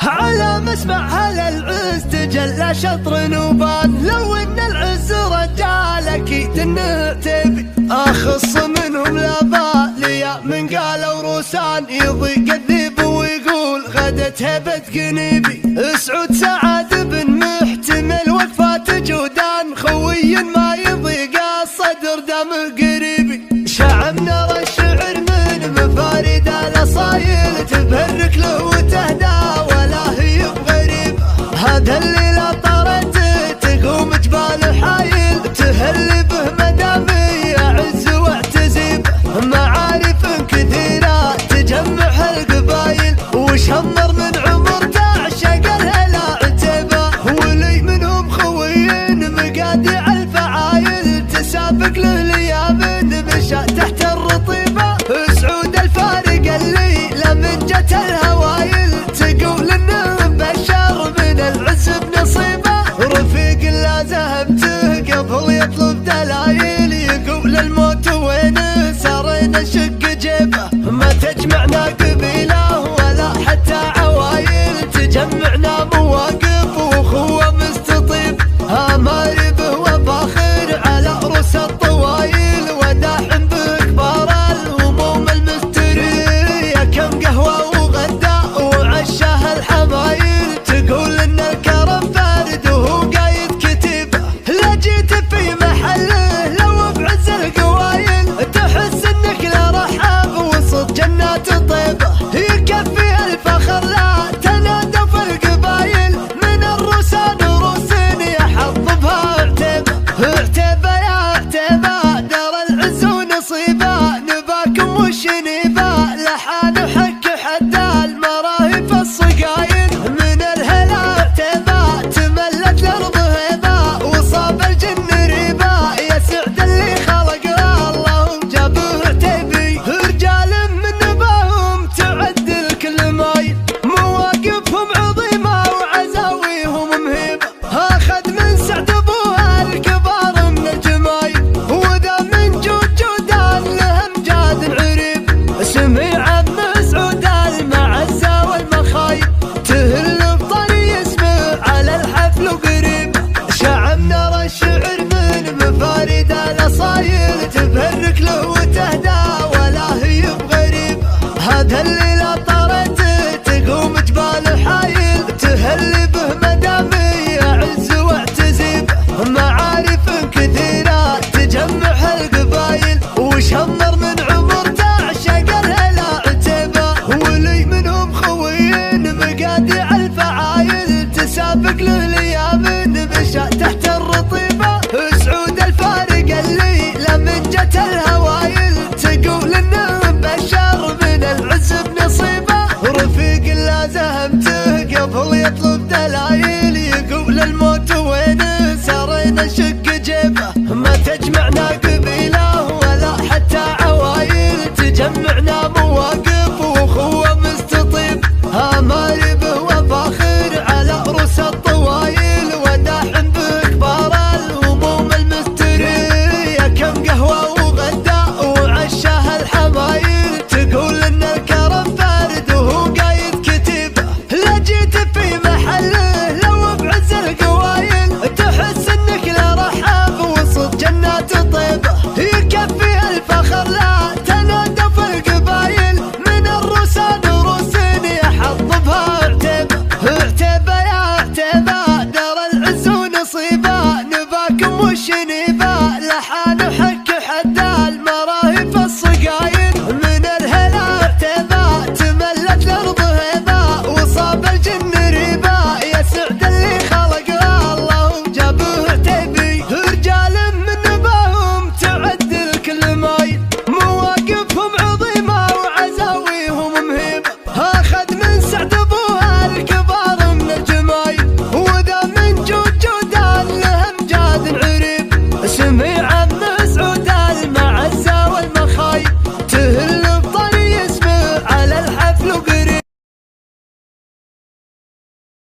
على مسمع هذا العز تجلى شطر نوبان، لو ان العز رجال اكيد انه تبي اخص منهم لا بالي من قالوا روسان، يضيق الذيب ويقول غدت هبة قنيبي. سعود سعد بن محتمل وقفات جودان، خوي ما يضيق الصدر دمه قريبي. شعب نرى الشعر من مفارد الاصايل، تبهرك له وتهدى ولا هي بغريب. هذا الليلة طارت تقوم جبال حايل، تهل به مدامي يعز واعتزيب. معارف كثيرة تجمع القبايل، وشمر من عمر تعشق الهلا عتيبة. ولي منهم خوين مقادع الفعايل، تسابق له ليام مشى تحت الرطيبة. سعود الفارق الليلة من جت الهوايل، تقول انه بشر من العز بنصيبه. رفيق لا زهمته قبل يطلب دلايل، يقول الموت وين سارين نشق جيبه. ما تجمعنا قبيله ولا حتى عوايل، تجمعنا مواقف واخوه مستطيب. ماربه وفاخر على رؤوس الطوايل، وداحم بكبار الهموم المستريه. كم قهوه وغداء وعشاه الحمايل، تقول ان الكرم فارد وهو قايد كتيبه. لا جيت في محله لو بعز القوايل، تحس انك لا رحاب وسط جنات طيبه. يكفي الفخر لا تنادى في القبايل، من الروسان روسين يحظ بها عتيبه. عتيبه يا عتيبه دار العز ونصيبه، نباكم وشنيبه لحان وحك حتى المراهي الصقايل. من الهلا عتيبه تملت الارض هيبه، وصاب الجن ريبه. يا سعد اللي خلق الله جابه عتيبي، رجال من نباهم تعد الكل مايل. مواقفهم عظيمه وعزاويهم مهيبه، اخذ من سعد ابوها الكبار من الجمايل. وذا من جودان لهم جاد عريب، سمع ابن سعود المعزه والمخايب. تهل بطري اسمه على الحفل وقريب. شعب نرى الشعر من مفارد الاصايل، تبهرك له وتهدى ولا هي بغريب. هذا الليلة طارت تقوم جبال حايل، تهل به مدامي يعز واعتزيب. معارف كثيرة تجمع القبايل، وشمر من عمر تعشق الهلا عتيبة. ولي منهم خوين مقادع الفعايل، تسابق له ليام مشى تحت الرطيبة. سعود الفارق الليلة من جت الهوايل، تقول انه بشر من العز بنصيبه. رفيق لا زهمته قبل يطلع